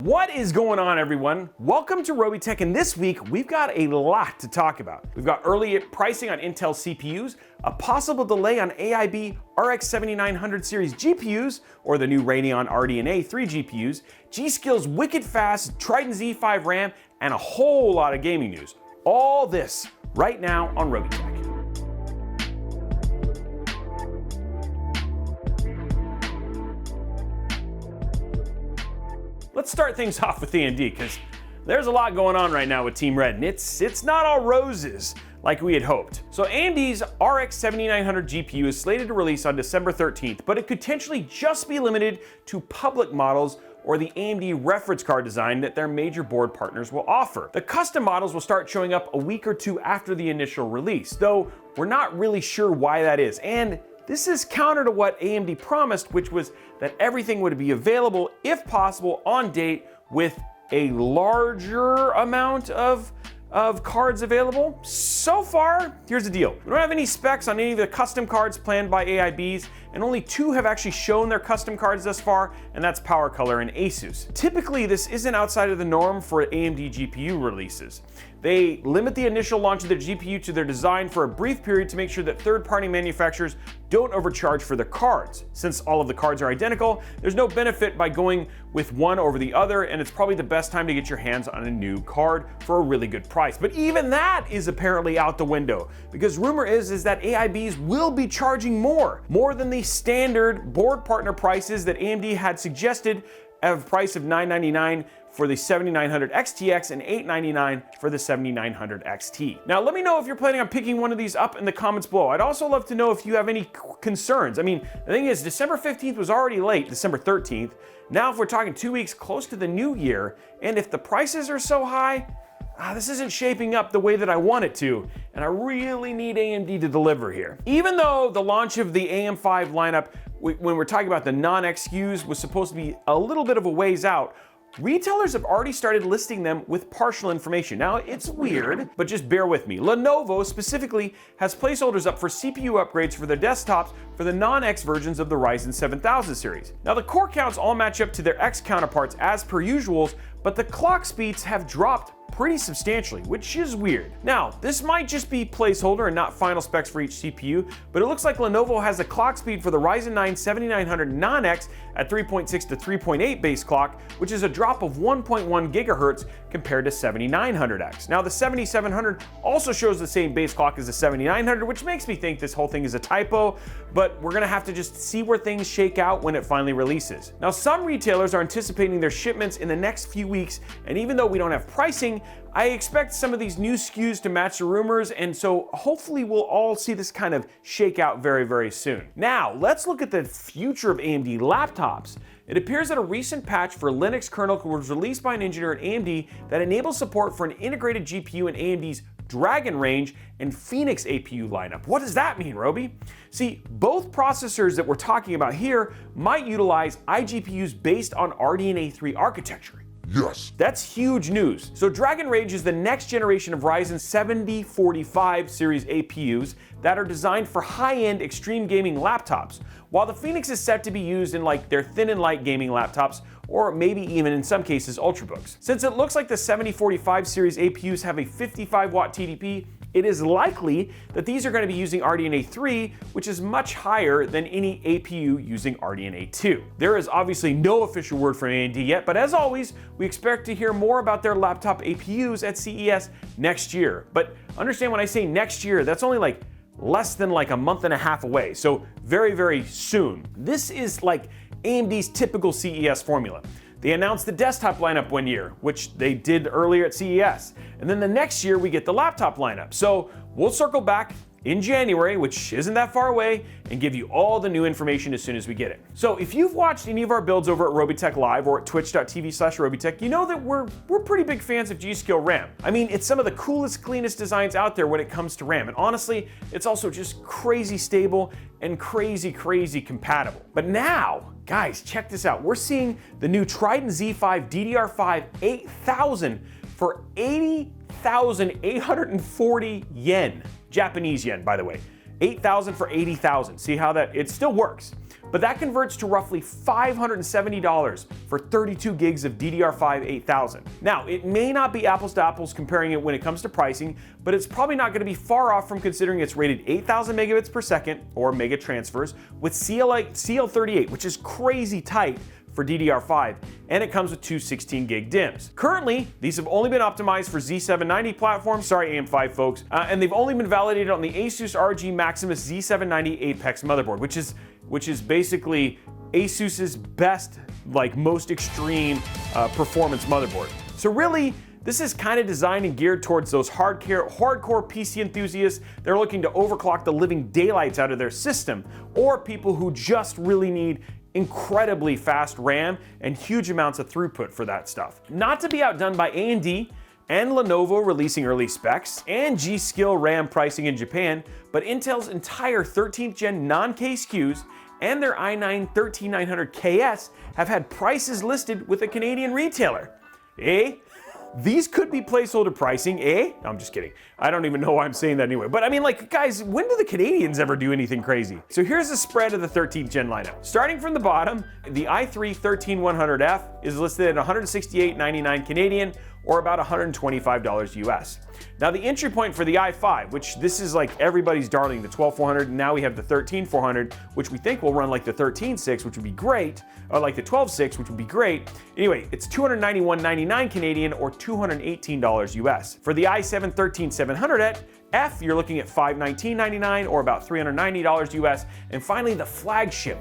What is going on, everyone? Welcome to Robeytech, and this week we've got a lot to talk about. We've got early pricing on Intel CPUs, a possible delay on AIB RX 7900 series GPUs, or the new Radeon RDNA 3 GPUs, G.Skill's wicked fast Trident Z5 RAM, and a whole lot of gaming news. All this right now on Robeytech. Let's start things off with AMD, because there's a lot going on right now with Team Red, and it's not all roses like we had hoped. So AMD's RX 7900 GPU is slated to release on December 13th, but it could potentially just be limited to public models or the AMD reference card design that their major board partners will offer. The custom models will start showing up a week or two after the initial release, though we're not really sure why that is. And this is counter to what AMD promised, which was that everything would be available, if possible, on date with a larger amount of cards available. So far, here's the deal. We don't have any specs on any of the custom cards planned by AIBs, and only two have actually shown their custom cards thus far, and that's PowerColor and Asus. Typically, this isn't outside of the norm for AMD GPU releases. They limit the initial launch of their GPU to their design for a brief period to make sure that third-party manufacturers don't overcharge for their cards. Since all of the cards are identical, there's no benefit by going with one over the other, and it's probably the best time to get your hands on a new card for a really good price. But even that is apparently out the window, because rumor is that AIBs will be charging more than the standard board partner prices that AMD had suggested, at a price of $999 for the 7900 XTX and $899 for the 7900 XT. Now, let me know if you're planning on picking one of these up in the comments below. I'd also love to know if you have any concerns. I mean, the thing is, December 15th was already late, December 13th. Now, if we're talking 2 weeks close to the new year, and if the prices are so high, this isn't shaping up the way that I want it to, and I really need AMD to deliver here. Even though the launch of the AM5 lineup, when we're talking about the non-X SKUs, was supposed to be a little bit of a ways out, retailers have already started listing them with partial information. Now, it's weird, but just bear with me. Lenovo specifically has placeholders up for CPU upgrades for their desktops for the non-X versions of the Ryzen 7000 series. Now, the core counts all match up to their X counterparts as per usual, but the clock speeds have dropped pretty substantially, which is weird. Now, this might just be placeholder and not final specs for each CPU, but it looks like Lenovo has a clock speed for the Ryzen 9 7900 non-X at 3.6 to 3.8 base clock, which is a drop of 1.1 gigahertz compared to 7900X. Now, the 7700 also shows the same base clock as the 7900, which makes me think this whole thing is a typo, but we're gonna have to just see where things shake out when it finally releases. Now, some retailers are anticipating their shipments in the next few weeks, and even though we don't have pricing, I expect some of these new SKUs to match the rumors, and so hopefully we'll all see this kind of shake out very, very soon. Now, let's look at the future of AMD laptops. It appears that a recent patch for Linux kernel was released by an engineer at AMD that enables support for an integrated GPU in AMD's Dragon range and Phoenix APU lineup. What does that mean, Roby? See, both processors that we're talking about here might utilize iGPUs based on RDNA 3 architecture. Yes. That's huge news. So Dragon Range is the next generation of Ryzen 7045 series APUs that are designed for high-end extreme gaming laptops, while the Phoenix is set to be used in like their thin and light gaming laptops, or maybe even in some cases Ultrabooks. Since it looks like the 7045 series APUs have a 55-watt TDP, it is likely that these are going to be using RDNA 3, which is much higher than any APU using RDNA 2. There is obviously no official word from AMD yet, but as always, we expect to hear more about their laptop APUs at CES next year. But understand, when I say next year, that's only like less than like a month and a half away, so very, very soon. This is like AMD's typical CES formula. They announced the desktop lineup one year, which they did earlier at CES. And then the next year we get the laptop lineup. So we'll circle back in January, which isn't that far away, and give you all the new information as soon as we get it. So if you've watched any of our builds over at Robeytech Live or at twitch.tv/Robeytech, you know that we're pretty big fans of G.Skill RAM. I mean, it's some of the coolest, cleanest designs out there when it comes to RAM. And honestly, it's also just crazy stable and crazy, crazy compatible. But now, guys, check this out. We're seeing the new Trident Z5 DDR5 8000 for 80,840 yen. Japanese yen, by the way. 8,000 for 80,000. See how that, it still works. but that converts to roughly $570 for 32 gigs of DDR5 8000. Now, it may not be apples to apples comparing it when it comes to pricing, but it's probably not going to be far off from considering it's rated 8,000 megabits per second, or mega transfers, with CL38, which is crazy tight for DDR5, and it comes with two 16 gig DIMMs. Currently, these have only been optimized for Z790 platforms, sorry AM5 folks, and they've only been validated on the Asus ROG Maximus Z790 Apex motherboard, which is basically Asus's best, like most extreme performance motherboard. So really, this is kind of designed and geared towards those hardcore PC enthusiasts that are looking to overclock the living daylights out of their system, or people who just really need incredibly fast RAM and huge amounts of throughput for that stuff. Not to be outdone by AMD and Lenovo releasing early specs, and G.Skill RAM pricing in Japan, but Intel's entire 13th gen non-K SKUs and their i9-13900KS have had prices listed with a Canadian retailer. Eh? These could be placeholder pricing, eh? No, I'm just kidding. I don't even know why I'm saying that anyway. But I mean, like, guys, when do the Canadians ever do anything crazy? So here's the spread of the 13th gen lineup. Starting from the bottom, the i3-13100F is listed at $168.99 Canadian, or about $125 US. Now the entry point for the i5, which this is like everybody's darling, the 12400, and now we have the 13400, which we think will run like the 136, which would be great, or like the 126, which would be great. Anyway, it's $291.99 Canadian, or $218 US. For the i7-13700F, you're looking at $519.99, or about $390 US. And finally, the flagship,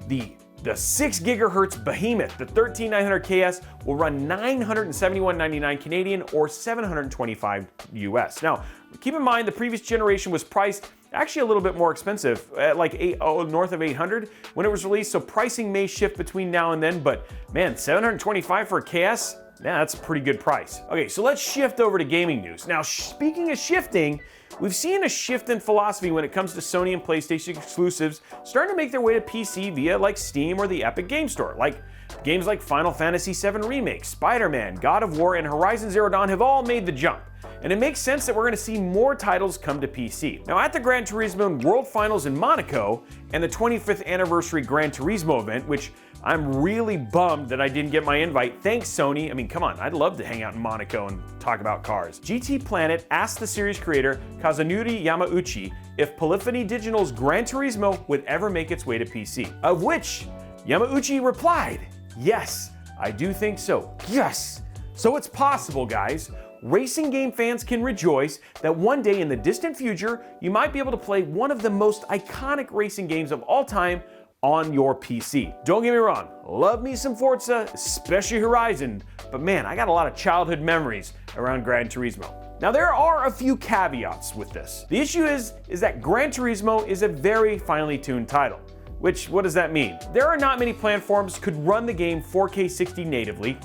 the 6 gigahertz behemoth, the 13900KS, will run $971.99 Canadian, or $725 US. Now, keep in mind the previous generation was priced actually a little bit more expensive, at like north of 800 when it was released, so pricing may shift between now and then, but man, $725 for a KS? Yeah, that's a pretty good price. Okay, so let's shift over to gaming news. Now, speaking of shifting, we've seen a shift in philosophy when it comes to Sony and PlayStation exclusives starting to make their way to PC via like Steam or the Epic Game Store. Like games like Final Fantasy VII Remake, Spider-Man, God of War, and Horizon Zero Dawn have all made the jump. And it makes sense that we're going to see more titles come to PC. Now, at the Gran Turismo World Finals in Monaco and the 25th anniversary Gran Turismo event, which I'm really bummed that I didn't get my invite, thanks Sony. I mean, come on, I'd love to hang out in Monaco and talk about cars. GTPlanet asked the series creator Kazunori Yamauchi if Polyphony Digital's Gran Turismo would ever make its way to PC. Of which Yamauchi replied, "Yes, I do think so. Yes." So it's possible, guys. Racing game fans can rejoice that one day in the distant future, you might be able to play one of the most iconic racing games of all time on your PC. Don't get me wrong, love me some Forza, especially Horizon, but man, I got a lot of childhood memories around Gran Turismo. Now, there are a few caveats with this. The issue is that Gran Turismo is a very finely tuned title. Which, what does that mean? There are not many platforms could run the game 4K 60 natively,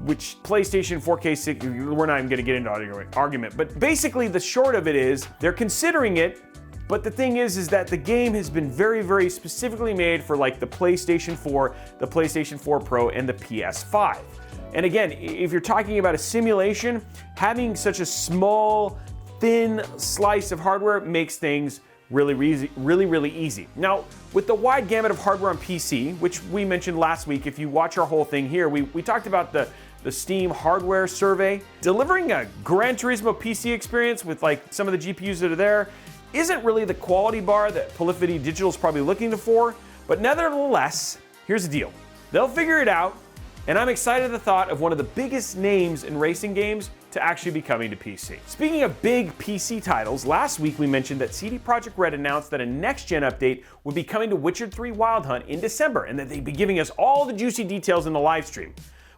which PlayStation 4K 60, we're not even gonna get into argument, but basically the short of it is they're considering it, but the thing is that the game has been very, very specifically made for like the PlayStation 4, the PlayStation 4 Pro, and the PS5. And again, if you're talking about a simulation, having such a small, thin slice of hardware makes things really easy. Now, with the wide gamut of hardware on PC, which we mentioned last week, if you watch our whole thing here, we talked about the Steam hardware survey. Delivering a Gran Turismo PC experience with like some of the GPUs that are there isn't really the quality bar that Polyphony Digital is probably looking for, but nevertheless, here's the deal. They'll figure it out, and I'm excited at the thought of one of the biggest names in racing games to actually be coming to PC. Speaking of big PC titles, last week we mentioned that CD Projekt Red announced that a next-gen update would be coming to Witcher 3 Wild Hunt in December, and that they'd be giving us all the juicy details in the live stream.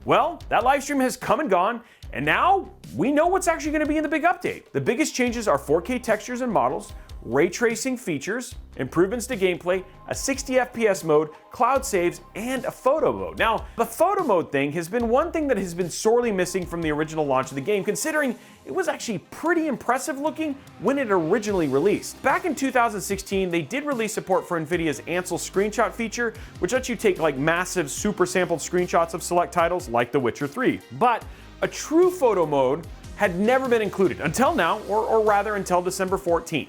Well, that live stream has come and gone, and now we know what's actually going to be in the big update. The biggest changes are 4K textures and models, ray tracing features, improvements to gameplay, a 60 FPS mode, cloud saves, and a photo mode. Now, the photo mode thing has been one thing that has been sorely missing from the original launch of the game, considering it was actually pretty impressive looking when it originally released. Back in 2016, they did release support for NVIDIA's Ansel screenshot feature, which lets you take like massive super sampled screenshots of select titles like The Witcher 3. But a true photo mode had never been included until now, or rather until December 14th.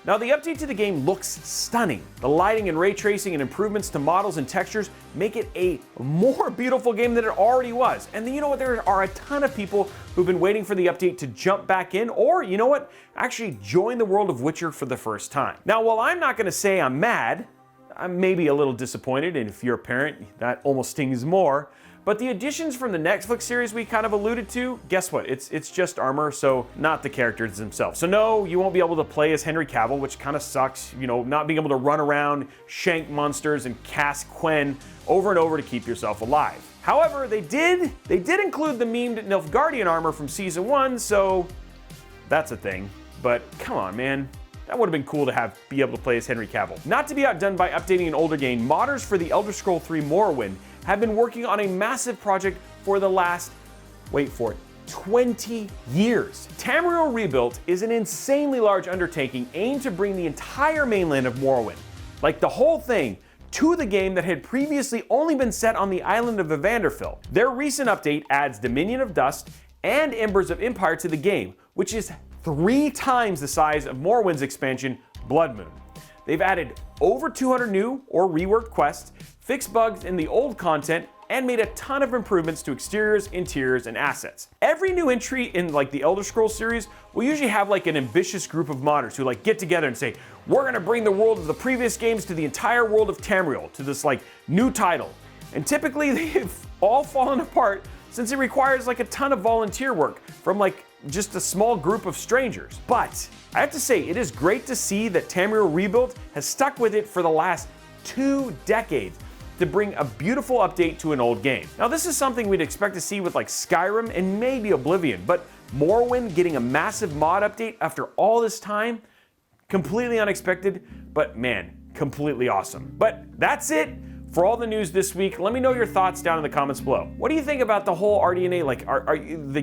Now, the update to the game looks stunning. The lighting and ray tracing and improvements to models and textures make it a more beautiful game than it already was. And you know what? There are a ton of people who've been waiting for the update to jump back in, or you know what? Actually join the world of Witcher for the first time. Now, while I'm not gonna say I'm mad, I'm maybe a little disappointed, and if you're a parent, that almost stings more. But the additions from the Netflix series we kind of alluded to, guess what? It's just armor, so not the characters themselves. So no, you won't be able to play as Henry Cavill, which kind of sucks, you know, not being able to run around, shank monsters, and cast Quen over and over to keep yourself alive. However, they did include the memed Nilfgaardian armor from Season 1, so that's a thing. But come on, man. That would have been cool to be able to play as Henry Cavill. Not to be outdone by updating an older game, modders for the Elder Scrolls 3 Morrowind have been working on a massive project for the last, wait for it, 20 years. Tamriel Rebuilt is an insanely large undertaking aimed to bring the entire mainland of Morrowind, like the whole thing, to the game that had previously only been set on the island of Evanderfell. Their recent update adds Dominion of Dust and Embers of Empire to the game, which is 3 times the size of Morrowind's expansion, Blood Moon. They've added over 200 new or reworked quests, fixed bugs in the old content, and made a ton of improvements to exteriors, interiors, and assets. Every new entry in like the Elder Scrolls series will usually have like an ambitious group of modders who like get together and say, we're gonna bring the world of the previous games to the entire world of Tamriel, to this like new title. And typically they've all fallen apart since it requires like a ton of volunteer work from like just a small group of strangers. But I have to say, it is great to see that Tamriel Rebuilt has stuck with it for the last 2 decades to bring a beautiful update to an old game. Now, this is something we'd expect to see with like Skyrim and maybe Oblivion, but Morrowind getting a massive mod update after all this time, completely unexpected, but man, completely awesome. But that's it for all the news this week. Let me know your thoughts down in the comments below. What do you think about the whole RDNA? Like,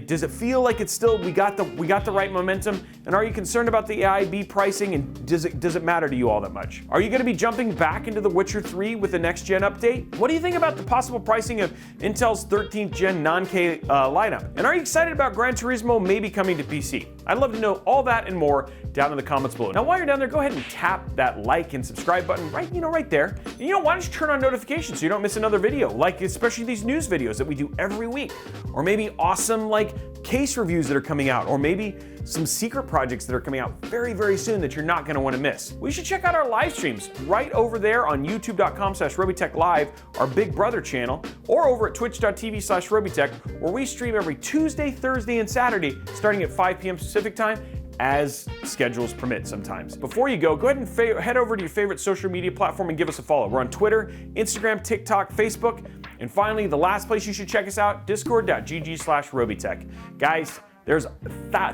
does it feel like it's still we got the right momentum? And are you concerned about the AIB pricing? And does it matter to you all that much? Are you going to be jumping back into The Witcher 3 with the next gen update? What do you think about the possible pricing of Intel's 13th gen non-K lineup? And are you excited about Gran Turismo maybe coming to PC? I'd love to know all that and more down in the comments below. Now, while you're down there, go ahead and tap that like and subscribe button right there. And why don't you turn on notifications so you don't miss another video, like especially these news videos that we do every week, or maybe awesome like case reviews that are coming out, or maybe some secret projects that are coming out very, very soon that you're not going to want to miss. We should check out our live streams right over there on youtube.com/Robeytech Live, our Big Brother channel, or over at twitch.tv/Robeytech, where we stream every Tuesday, Thursday, and Saturday starting at 5 p.m. Pacific time, as schedules permit sometimes. Before you go ahead and head over to your favorite social media platform and give us a follow. We're on Twitter, Instagram, TikTok, Facebook, and finally, the last place you should check us out, discord.gg/Robeytech. Guys, there's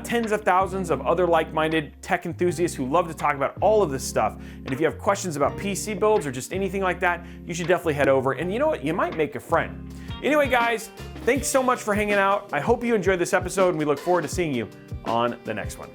tens of thousands of other like-minded tech enthusiasts who love to talk about all of this stuff. And if you have questions about PC builds or just anything like that, you should definitely head over. And you know what? You might make a friend. Anyway, guys, thanks so much for hanging out. I hope you enjoyed this episode, and we look forward to seeing you on the next one.